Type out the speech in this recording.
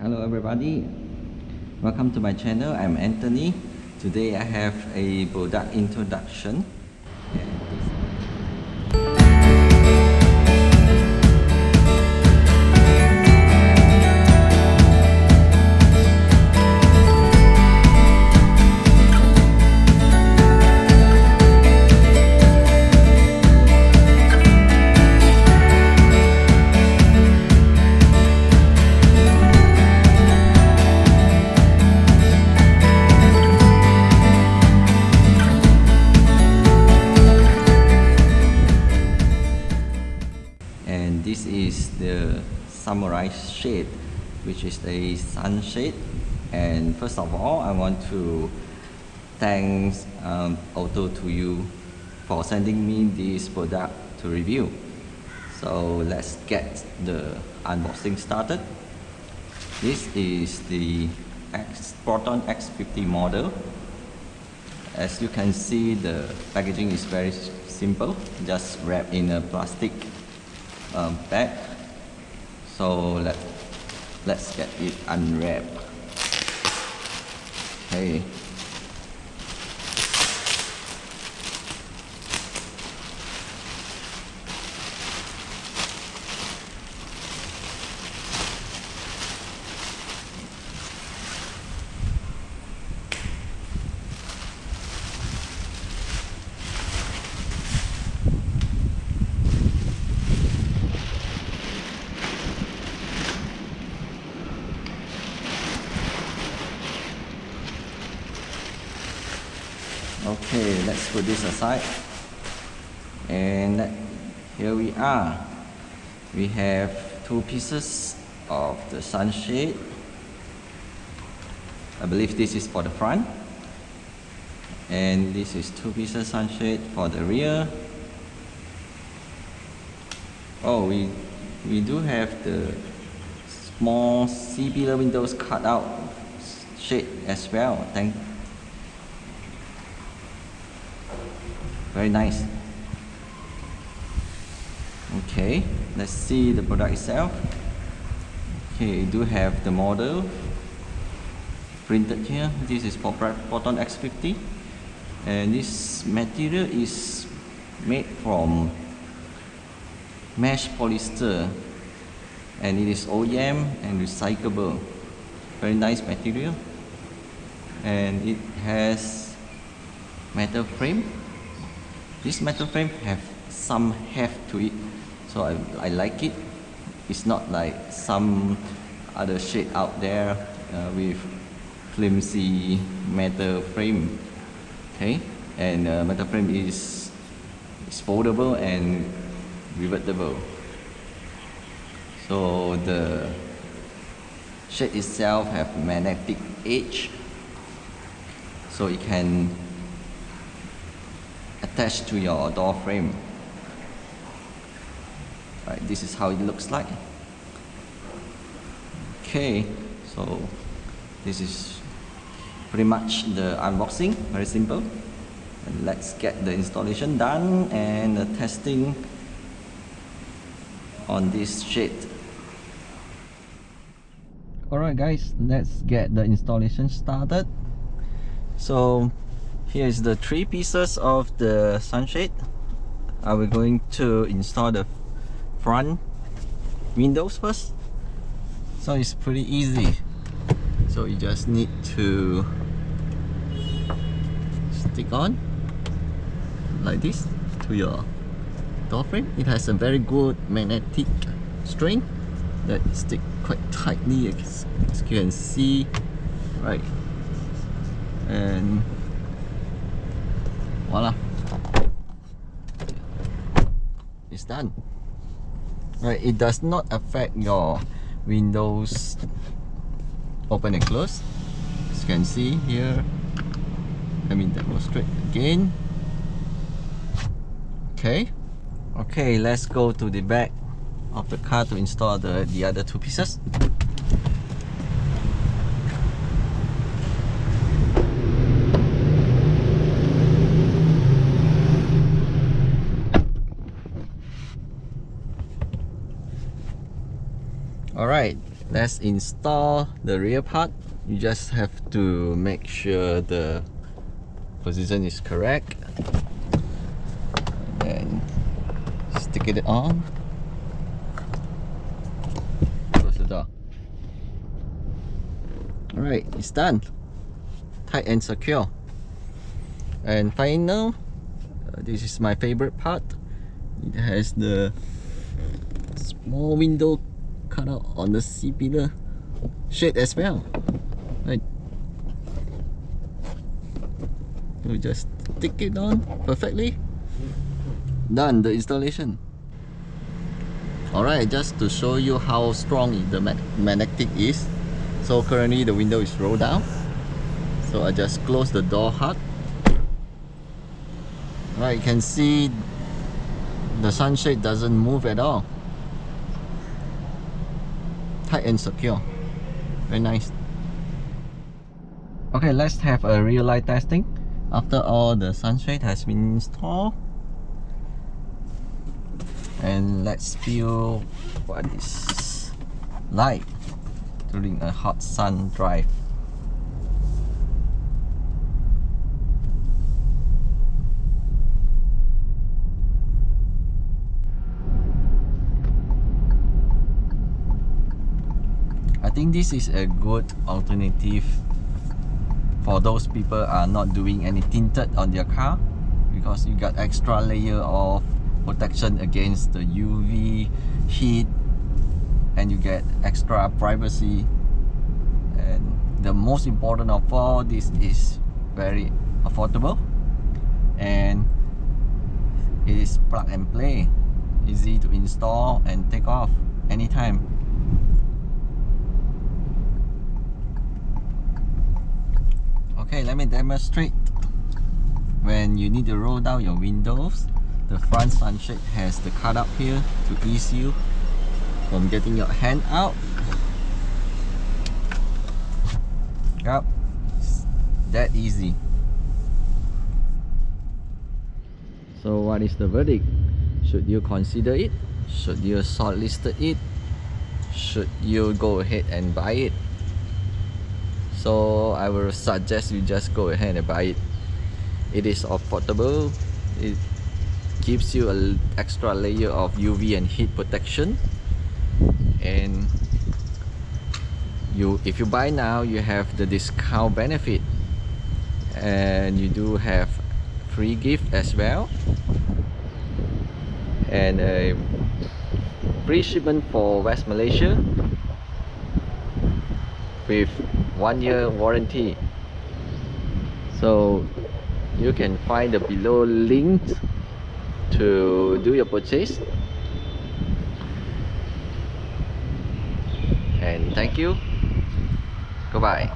Hello everybody, welcome to my channel. I'm Anthony. Today I have a product introduction. And this is the samurai shade, which is a sunshade. And first of all, I want to thank Auto to you for sending me this product to review. So let's get the unboxing started. This is the Proton X50 model. As you can see, the packaging is very simple, just wrapped in a plastic bag. So let's get it unwrapped. Okay. Okay, let's put this aside. And here we are. We have two pieces of the sunshade. I believe this is for the front. And this is two pieces sunshade for the rear. Oh, we do have the small C-pillar windows cut out shade as well. Very nice. Okay, let's see the product itself. Okay, you do have the model printed here. This is for Proton X50, and this material is made from mesh polyester, and it is OEM and recyclable. Very nice material, and it has metal frame. This metal frame have some heft to it, so I like it. It's not like some other shade out there with flimsy metal frame. Okay, and metal frame is foldable and revertible. So the shade itself have magnetic edge, so it can attached to your door frame. Right, this is how it looks like. Okay, so this is pretty much the unboxing. Very simple. And let's get the installation done and the testing on this shade. Alright guys, let's get the installation started. So here is the three pieces of the sunshade. We're going to install the front windows first. So it's pretty easy. So you just need to stick on like this to your door frame. It has a very good magnetic string that stick quite tightly, as you can see, right? And voila, it's done. Right, it does not affect your windows open and close. As you can see here, let me demonstrate again. Okay, let's go to the back of the car to install the other two pieces. Alright, Let's install the rear part. You just have to make sure the position is correct. And stick it on. Close the door. Alright, it's done. Tight and secure. And final, this is my favorite part. It has the small window cut out on the C-pillar shade as well. Right. You just stick it on perfectly. Done the installation. Alright, just to show you how strong the magnetic is. So currently the window is rolled down. So I just close the door hard. Alright, you can see the sunshade doesn't move at all. Tight and secure. Very nice. Okay, let's have a real light testing. After all the sunshade has been installed. And let's feel what is like during a hot sun drive. I think this is a good alternative for those people are not doing any tinted on their car, because you got extra layer of protection against the UV heat, and you get extra privacy. And the most important of all, this is very affordable and it is plug and play, easy to install and take off anytime. Okay, let me demonstrate. When you need to roll down your windows, the front sunshade has the cutout here to ease you from getting your hand out. Yep, it's that easy. So what is the verdict? Should you consider it? Should you shortlist it? Should you go ahead and buy it? So I will suggest you just go ahead and buy it. It is affordable. It gives you an extra layer of UV and heat protection. And if you buy now, you have the discount benefit, and you do have free gift as well, and a free shipment for West Malaysia with 1 year warranty. So you can find the below link to do your purchase. And thank you. Goodbye.